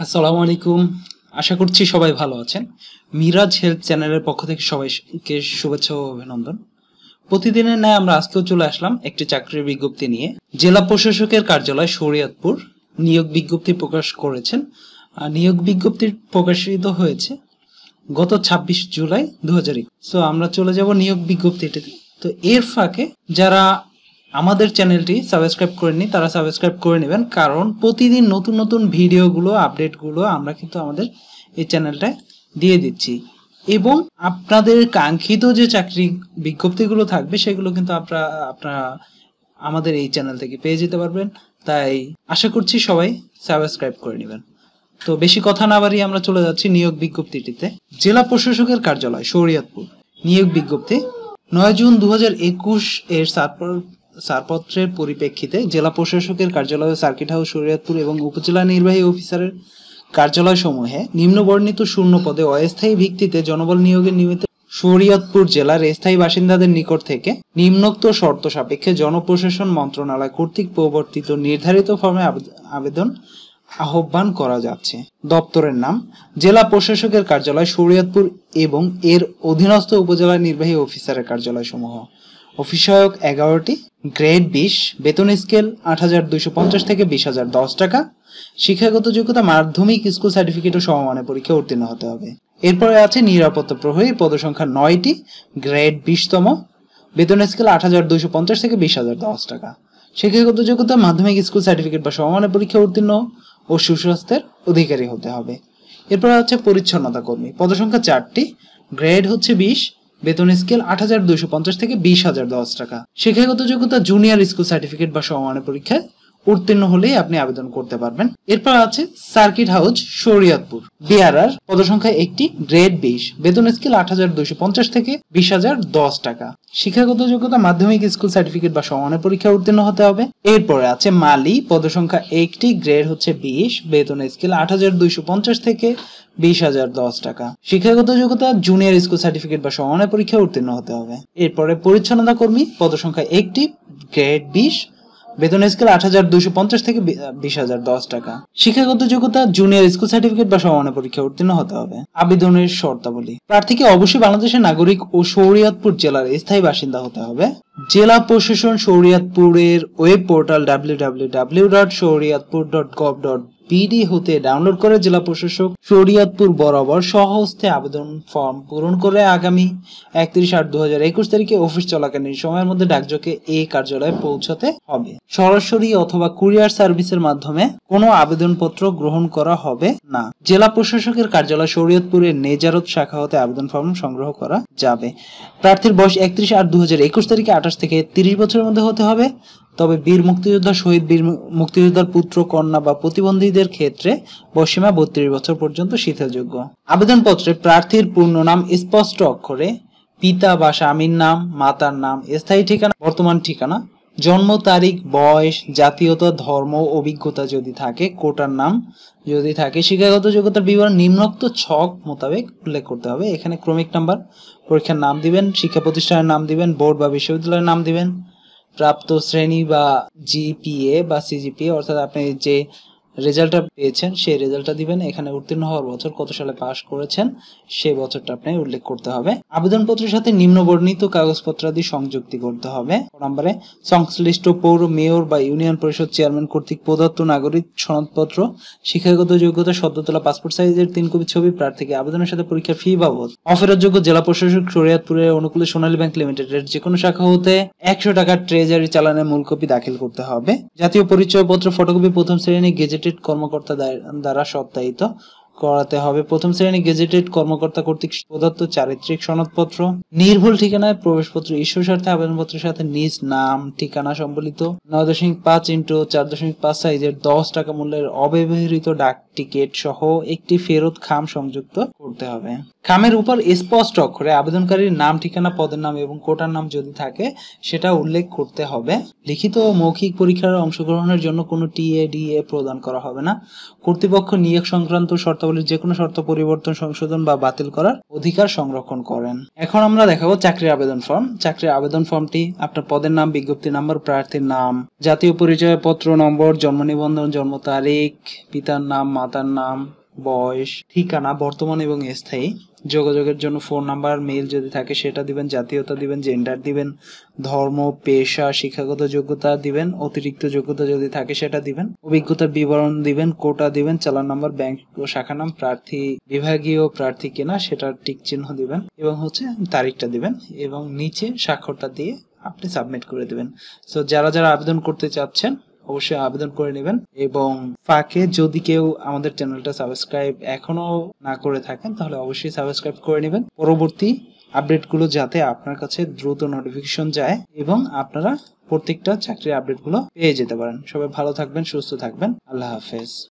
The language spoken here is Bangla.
আসসালামু আলাইকুম। আশা করছি সবাই ভালো আছেন। মিরাজ হেলথ চ্যানেলের পক্ষ থেকে সবাইকে শুভেচ্ছা ও অভিনন্দন। প্রতিদিনের ন্যায় আমরা আজকেও চলে আসলাম একটি চাকরির বিজ্ঞপ্তি নিয়ে। জেলা প্রশাসকের কার্যালয় শরীয়তপুর নিয়োগ বিজ্ঞপ্তি প্রকাশ করেছেন। নিয়োগ বিজ্ঞপ্তি প্রকাশিত হয়েছে গত ২৬ জুলাই ২০২০। সো আমরা চলে যাব নিয়োগ বিজ্ঞপ্তিটিতে। তো এর ফাঁকে যারা আমাদের চ্যানেলটি সাবস্ক্রাইব করেননি তারা সাবস্ক্রাইব করে নেবেন, কারণ প্রতিদিন নতুন নতুন ভিডিওগুলো আপডেটগুলো আমরা কিন্তু আমাদের এই চ্যানেলটায় দিয়ে দিচ্ছি এবং আপনাদের কাঙ্ক্ষিত যে চাকরি বিজ্ঞপ্তিগুলো থাকবে সেগুলো কিন্তু আপনারা আমাদের এই চ্যানেল থেকে পেয়ে যেতে পারবেন। তাই আশা করছি সবাই সাবস্ক্রাইব করে নেবেন। তো বেশি কথা না বাড়িয়ে আমরা চলে যাচ্ছি নিয়োগ বিজ্ঞপ্তিটিতে। জেলা প্রশাসকের কার্যালয় শরীয়তপুর নিয়োগ বিজ্ঞপ্তি ৯ জুন ২০২১ এর ছাড়পত্রের পরিপ্রেক্ষিতে জেলা প্রশাসকের কার্যালয় সার্কিট হাউস শরীয়তপুর এবং উপজেলা নির্বাহী অফিসারের কার্যালয় সমূহে নিম্নবর্ণিত শূন্য পদে অস্থায়ী ভিত্তিতে জনবল নিয়োগের নিমিত্তে শরীয়তপুর জেলার স্থায়ী বাসিন্দাদের নিকট থেকে নিম্নোক্ত শর্ত সাপেক্ষে জনপ্রশাসন মন্ত্রণালয় কর্তৃক প্রবর্তিত নির্ধারিত ফর্মে আবেদন আহ্বান করা যাচ্ছে। দপ্তরের নাম জেলা প্রশাসকের কার্যালয় শরীয়তপুর এবং এর অধীনস্থ উপজেলা নির্বাহী অফিসারের কার্যালয় সমূহ। অফিসয়ক 11টি, গ্রেড 20, বেতন স্কেল ৮,২৫০ থেকে ২০,০১০ টাকা। শিক্ষাগত যোগ্যতা মাধ্যমিক স্কুল সার্টিফিকেট ও সমমানের পরীক্ষা উত্তীর্ণ হতে হবে। এরপরে আছে নিরাপত্তা প্রহরী, পদসংখ্যা 9টি, গ্রেড 20তম, বেতন স্কেল ৮,২৫০ থেকে ২০,০১০ টাকা। শিক্ষাগত যোগ্যতা মাধ্যমিক স্কুল সার্টিফিকেট বা সমমানের পরীক্ষা উত্তীর্ণ ও সুস্বাস্থ্যের অধিকারী হতে হবে। এরপর আছে পরিচ্ছন্নতা কর্মী, পদসংখ্যা 4টি, গ্রেড হচ্ছে 20, বেতন স্কেল ৮,২৫০ থেকে ২০,০১০ টাকা। শিক্ষাগত যোগ্যতা জুনিয়র স্কুল সার্টিফিকেট বা সমমানের পরীক্ষায় উত্তীর্ণ হলেই আপনি আবেদন করতে পারবেন। এরপর আছে সার্কিট হাউস শরীয়তপুর বিআরআর, পদসংখ্যা 1টি, গ্রেড 20, বেতন স্কেল ৮,২৫০ থেকে ২০,০১০ টাকা। শিক্ষাগত যোগ্যতা মাধ্যমিক স্কুল সার্টিফিকেট বা সমমানের পরীক্ষা উত্তীর্ণ হতে হবে। এরপরে আছে মালি, পদসংখ্যা 1টি, গ্রেড হচ্ছে 20, বেতন স্কেল ৮,২৫০ থেকে ২০,০১০ টাকা। শিক্ষাগত যোগ্যতা জুনিয়র স্কুল সার্টিফিকেট বা সমমানের পরীক্ষা উত্তীর্ণ হতে হবে। এরপরে পরিচ্ছন্নতা কর্মী, পদসংখ্যা 1টি, গ্রেড 20, বেতন স্কেল ৮,২৫০ থেকে ২০,০১০ টাকা। শিক্ষাগত যোগ্যতা জুনিয়র স্কুল সার্টিফিকেট বা সমমানের পরীক্ষা উত্তীর্ণ হতে হবে। আবেদনের শর্তাবলী: প্রার্থীকে অবশ্যই বাংলাদেশের নাগরিক ও শরীয়তপুর জেলার স্থায়ী বাসিন্দা হতে হবে। জেলা প্রশাসন শরীয়তপুরের ওয়েব পোর্টাল www.shariatpur.gov.bd হতে ডাউনলোড করে জেলা প্রশাসক শরীয়তপুর বরাবর স্বহস্তে আবেদন ফর্ম পূরণ করে আগামী ৩১/৮/২০২১ তারিখে অফিস চলাকালীন সময়ের মধ্যে ডাকযোগে এই কার্যালয়ে পৌঁছাতে হবে। সরাসরি অথবা কুরিয়ার সার্ভিসের মাধ্যমে কোনো আবেদনপত্র গ্রহণ করা হবে না। জেলা প্রশাসকের কার্যালয় শরীয়তপুরের নেজারত শাখা হতে আবেদন ফর্ম সংগ্রহ করা যাবে। প্রার্থীর বয়স ৩১/৮/২০২১ তারিখে ২৮ থেকে ৩০ বছরের মধ্যে হতে হবে। তবে বীর মুক্তিযোদ্ধা, শহীদ বীর মুক্তিযোদ্ধার পুত্র, কন্যা বা প্রতিবন্ধীদের ক্ষেত্রে বয়সীমা ৩২ বছর পর্যন্ত শিথিলযোগ্য। আবেদনপত্রে প্রার্থীর পূর্ণ নাম স্পষ্ট অক্ষরে, পিতা বা স্বামীর নাম, মাতার নাম, স্থায়ী ঠিকানা, বর্তমান ঠিকানা, জন্ম তারিখ, বয়স, জাতীয়তা, ধর্ম, অভিজ্ঞতা যদি থাকে, কোটার নাম যদি থাকে, শিক্ষাগত যোগ্যতার বিবরণ নিম্নোক্ত ছক মোতাবেক উল্লেখ করতে হবে। এখানে ক্রমিক নাম্বার, পরীক্ষার নাম দিবেন, শিক্ষা প্রতিষ্ঠানের নাম দিবেন, বোর্ড বা বিশ্ববিদ্যালয়ের নাম দিবেন, প্রাপ্ত শ্রেণী বা জিপিএ বা সিজিপিএ অর্থাৎ আপনি যে রেজাল্টটা পেয়েছেন সেই রেজাল্টটা দিবেন। এখানে উত্তীর্ণ হওয়ার বছর, কত সালে পাস করেছেন সেই বছরটা আপনি উল্লেখ করতে হবে। আবেদনপত্রের সাথে নিম্নবর্ণিত কাগজপত্রাদি সংযুক্তি করতে হবে। নম্বরে সংশ্লিষ্ট পৌর, মেয়র বা ইউনিয়ন পরিষদ চেয়ারম্যান কর্তৃক প্রদত্ত নাগরিক সনদপত্র, শিক্ষাগত যোগ্যতা, সদ্য তোলা পাসপোর্ট সাইজের 3 কপি ছবি, প্রার্থীকে আবেদনের সাথে পরীক্ষার ফি বাবদ অফেরতযোগ্য জেলা প্রশাসক শরীয়তপুরের অনুকূলে সোনালী ব্যাংক লিমিটেডের যে কোনো শাখা হতে ১০০ টাকার ট্রেজারি চালানের মূল কপি দাখিল করতে হবে। জাতীয় পরিচয়পত্র ফটোকপি প্রথম শ্রেণী গেজেটেড কর্মকর্তা দ্বারা সত্যায়িত করাতে হবে। প্রথম শ্রেণী গেজেটেড কর্মকর্তা কর্তৃক প্রদত্ত চারিত্রিক সনদপত্র, নির্ভুল ঠিকানায় প্রবেশপত্র ইস্যুর স্বার্থে আবেদনপত্রের সাথে নিজ নাম, ঠিকানা সম্বলিত ৯.৫x৪.৫ সাইজের ১০ টাকা মূল্যের অব্যবহৃত ডাক টিকিট সহ একটি ফেরত খাম সংযুক্ত করতে হবে। খামের উপর স্পষ্ট অক্ষরে আবেদনকারীর নাম, ঠিকানা, পদের নাম এবং কোটার নাম যদি থাকে সেটা উল্লেখ করতে হবে। লিখিত ও মৌখিক পরীক্ষার অংশগ্রহণের জন্য কোনো টিএডিএ প্রদান করা হবে না। কর্তৃপক্ষ নিয়োগ সংক্রান্ত শর্তাবলী শর্তাবলীর যে কোনো শর্ত পরিবর্তন, সংশোধন বা বাতিল করার অধিকার সংরক্ষণ করেন। এখন আমরা দেখাবো চাকরির আবেদন ফর্ম। চাকরির আবেদন ফর্মটি আপনার পদের নাম, বিজ্ঞপ্তি নাম্বার, প্রার্থীর নাম, জাতীয় পরিচয়পত্র নম্বর, জন্ম নিবন্ধন, জন্ম তারিখ, পিতার নাম, মাতার নাম, বয়স, ঠিকানা বর্তমান এবং স্থায়ী, যোগাযোগের জন্য ফোন নাম্বার, মেইল যদি থাকে সেটা দিবেন, জাতীয়তা দিবেন, জেন্ডার দিবেন, ধর্ম, পেশা, শিক্ষাগত যোগ্যতা দিবেন, অতিরিক্ত যোগ্যতা যদি থাকে সেটা দিবেন, অভিজ্ঞতার বিবরণ দিবেন, কোটা দিবেন, চালান নাম্বার, ব্যাংক ও শাখা নাম, প্রার্থী বিভাগীয় প্রার্থী কিনা সেটার টিক চিহ্ন দিবেন এবং তারিখটা দিবেন এবং নিচে স্বাক্ষরটা দিয়ে আপনি সাবমিট করে দিবেন। সো যারা যারা আবেদন করতে চাচ্ছেন অবশ্যই আবেদন করে নেবেন এবং ফাঁকে যদি কেউ আমাদের চ্যানেলটা সাবস্ক্রাইব এখনো না করে থাকেন তাহলে অবশ্যই সাবস্ক্রাইব করে নেবেন, পরবর্তী আপডেটগুলো যাতে আপনার কাছে দ্রুত নোটিফিকেশন যায় এবং আপনারা প্রত্যেকটা চাকরির আপডেটগুলো পেয়ে যেতে পারেন। সবাই ভালো থাকবেন, সুস্থ থাকবেন। আল্লাহ হাফেজ।